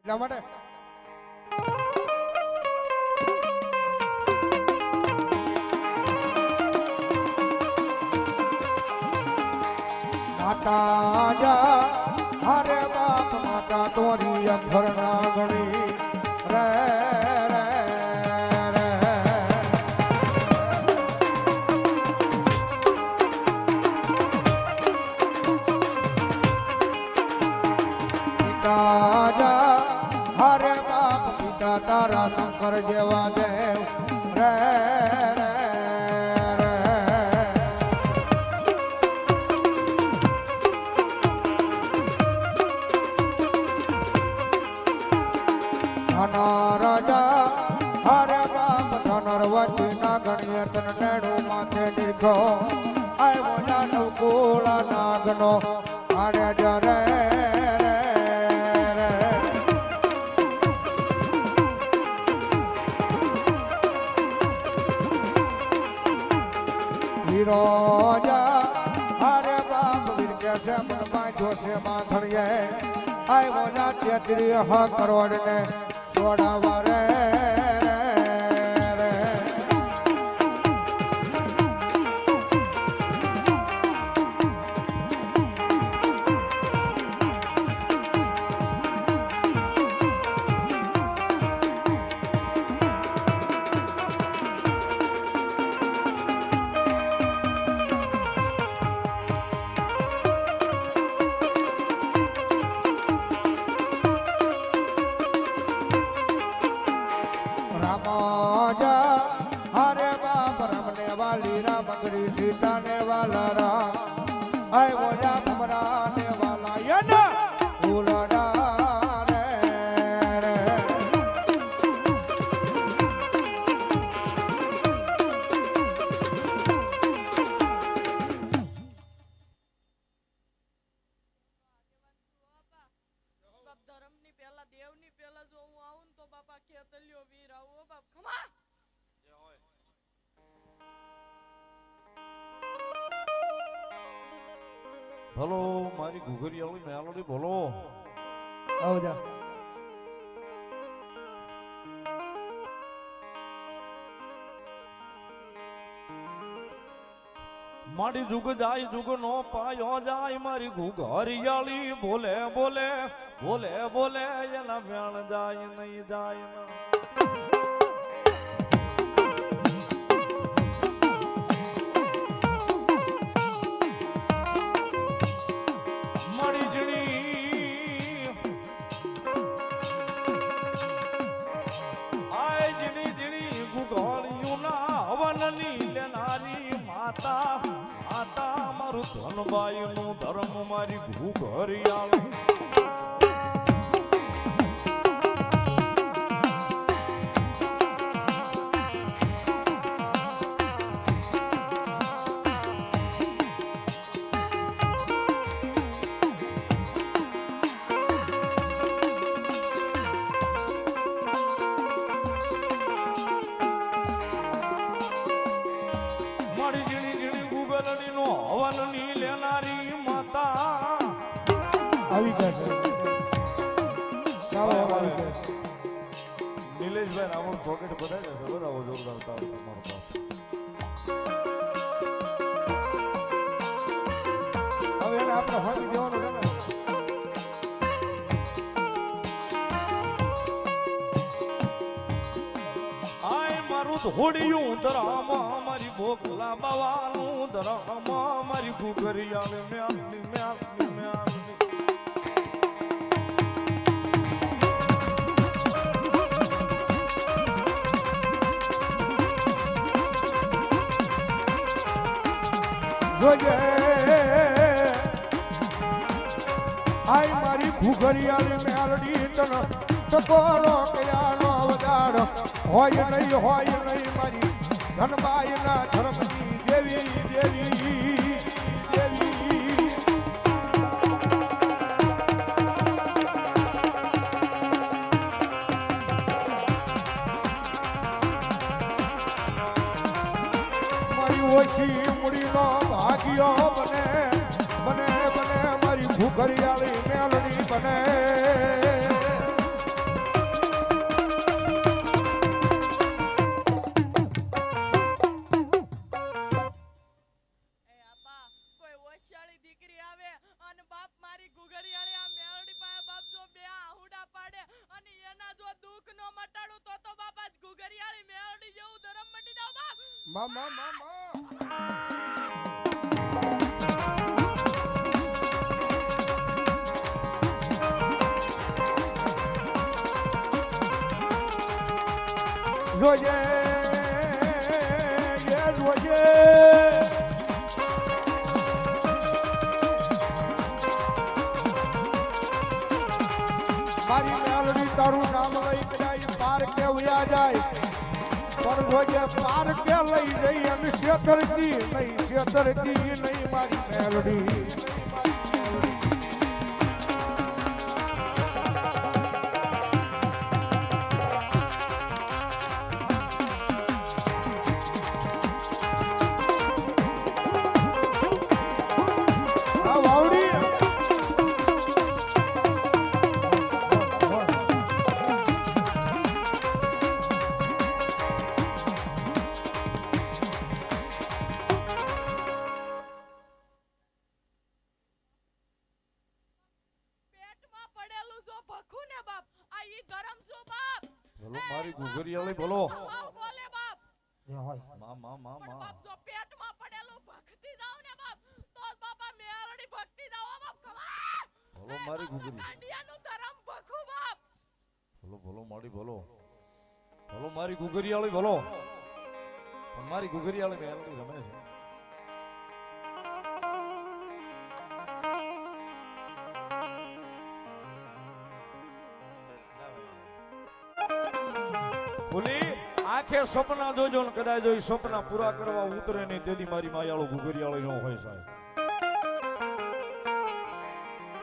એટલા માટે માતા જા હરે બાપ માતા તોરી અંધરના ગણી રે તારા શંકર જેવા દેવ રે રાજા હરે બાપ ધનર વચ્ચે ના ગણીએ તન નેડું માથે નીકળો આવ્યો જાનવ કોળા નાગનો આડે જરે રોજા હરે બાપ વીર કે છે મનમાં જોશે માથણીએ આય મોજા તેત્રી હ કરોડ ને સોડાવા રે हरे बाप रमने वाली रामगरी सीता ने वाला राम आय मोजा भमराने वाला ये ना उलड़ा रे ધર્મની પહેલા દેવની પહેલા જો હું આવું તો બાપા ખેતલ્યો વીર આવો બાપ ખમા ભલો મારી ઘુઘરિયાળી મેલોડી બોલો આવજા મારી જુગ જાય જુગ નો પાયો જાય મારી ઘુઘરિયાળી બોલે બોલે બોલે બોલે એના વેણ જાય નહીં જાય ના માતા મારું ધનબાઈ નું ધર્મ મારી ઘુઘરિયાળી આવી ગયા નિલેશભાઈ રાવણ પોકેટ બધાય છે બરાબર જોરદાર તારું તમારું હવે એને આપણે હોમી દેવાનું છે ને આય મારું ધોડિયું ધરામાં મારી ભોગલા બાવાનું ધરામાં મારી ઘુઘરિયાળી મ્યાલી મ્યાલી મ્યાલી જોજે આય મારી ઘુઘરિયાળી મેલડી તન ટકોરો કયાનો વગાડ હોય નહીં મારી ધનબાઈ ના ધર્મની દેવી દેવી દેવી મારી ઓછી મુડીનો ભાગ્યો બને બને બને મારી ઘુઘરિયાળી મેલડી બને દુઃખ નો મટાડું તો બાપા ઘુઘરિયાળી મેલડી જેવું ધરમ મટી જાવ બાપ. મામા મામા જોજે એ જોજે મારી મેલડી તારું નામ લઈ કદાચ પાર કે ઉયા જાય પણ જોજે પાર કે લઈ જઈ એમ શેતરકી નહીં મારી મેલડી પેટમાં પડેલું જો ભખું ને બાપ આ ઈ ધરમ છો બાપ. બોલો મારી ઘુઘરિયાળી બોલો. હાવ બોલે બાપ. માં પણ બાપ જો પેટમાં પડેલું ભખતી જાવ ને બાપ તો બાપા મેલડી ભક્તિ જાવ બાપ. ખબર બોલો મારી ઘુઘરી. દાંડિયાનું ધરમ ભખું બાપ. બોલો મારી બોલો. બોલો મારી ઘુઘરિયાળી બોલો. પણ મારી ઘુઘરિયાળી મેલડી રમે છે. ખુલી આંખે સપના જોજો ને કદાચ જો સપના પૂરા કરવા ઉતરે નહીં તેથી મારી માયાળો ઘુઘરિયાળી નો હોય સાહેબ.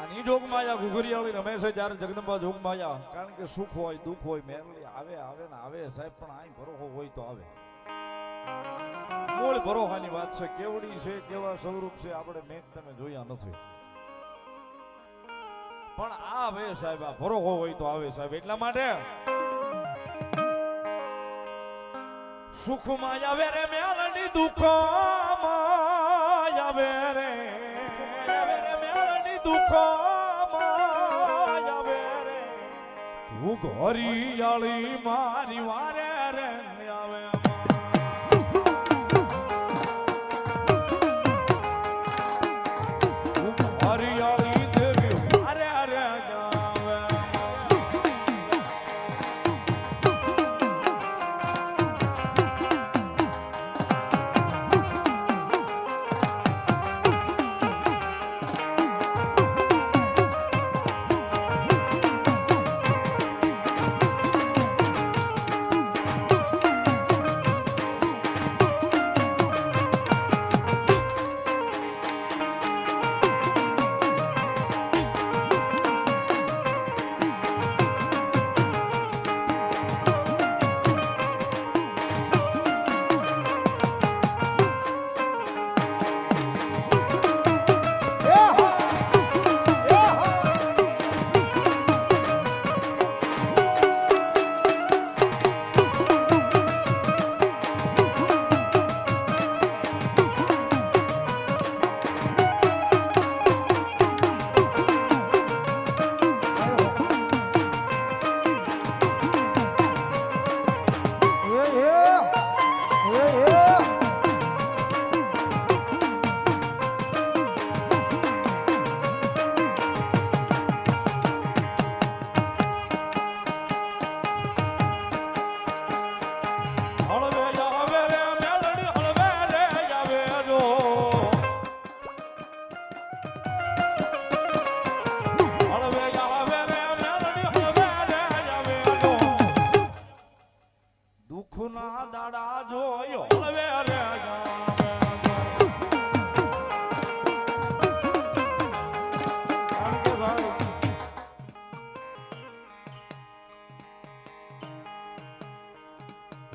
આની જોગમાયા ઘુઘરિયાળી રમે છે જ્યારે જગદંબા જોગમાયા કારણ કે સુખ હોય દુઃખ હોય મેલડી આવે ને આવે સાહેબ પણ આઈ ભરોહો હોય તો આવે. મૂળ ભરોહાની વાત છે. કેવડી છે કેવા સ્વરૂપ છે આપણે મેં તમે જોયા નથી પણ આવે સાહેબ આ ભરોહો હોય તો આવે સાહેબ. એટલા માટે સુખમાં આવે રે મેલડી દુઃખમાં આવે રે મેલડી દુઃખમાં આવે રે હું ઘોરિયાળી મારી વારે રે આવે હરિયાળી દેવી વારે રે આવે.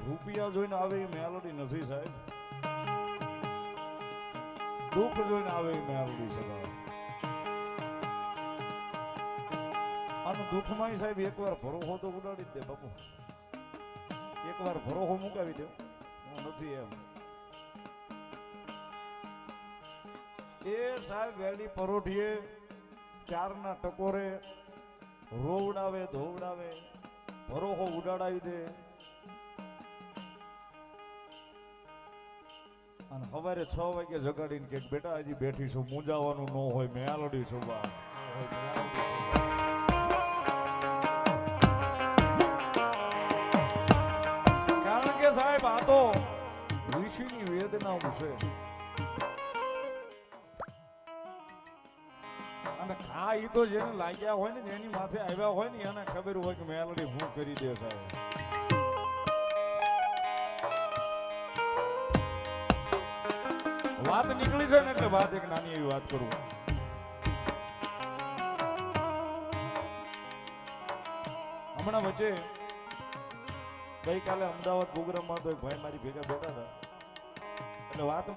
રૂપિયા જોઈને આવે એ મેલોડી નથી સાહેબ. દુઃખ જોઈને આવે એ મેલોડી છે. આનું દુઃખમાં સાહેબ એકવાર ભરોહો તો ઉડાડી જ દે બાપુ. એકવાર ભરોહો મુકાવી દો હું નથી એમ. એ સાહેબ વેલી પરોઠીએ ચારના ટકોરે રોવડાવે ધોવડાવે ભરોહો ઉડાડાવી દે અને સવારે 6 વાગે જગાડીને કે બેટા હજી બેઠી છું મૂંઝાવાનું ન હોય મેલડી છું બા કારણ કે સાહેબ આ તો ઋષિની વેદના છે અને આ ઈ તો જેને લાગ્યા હોય ને જેની માથે આવ્યા હોય ને એને ખબર હોય કે મેલડી હું કરી દે સાહેબ વાત નીકળી છે ને એટલે વાત એક નાની એવી વાત કરું હમણાં વચ્ચે ગઈકાલે અમદાવાદ પ્રોગ્રામમાં તો એક ભાઈ મારી ભેગા બેઠા હતા એટલે વાત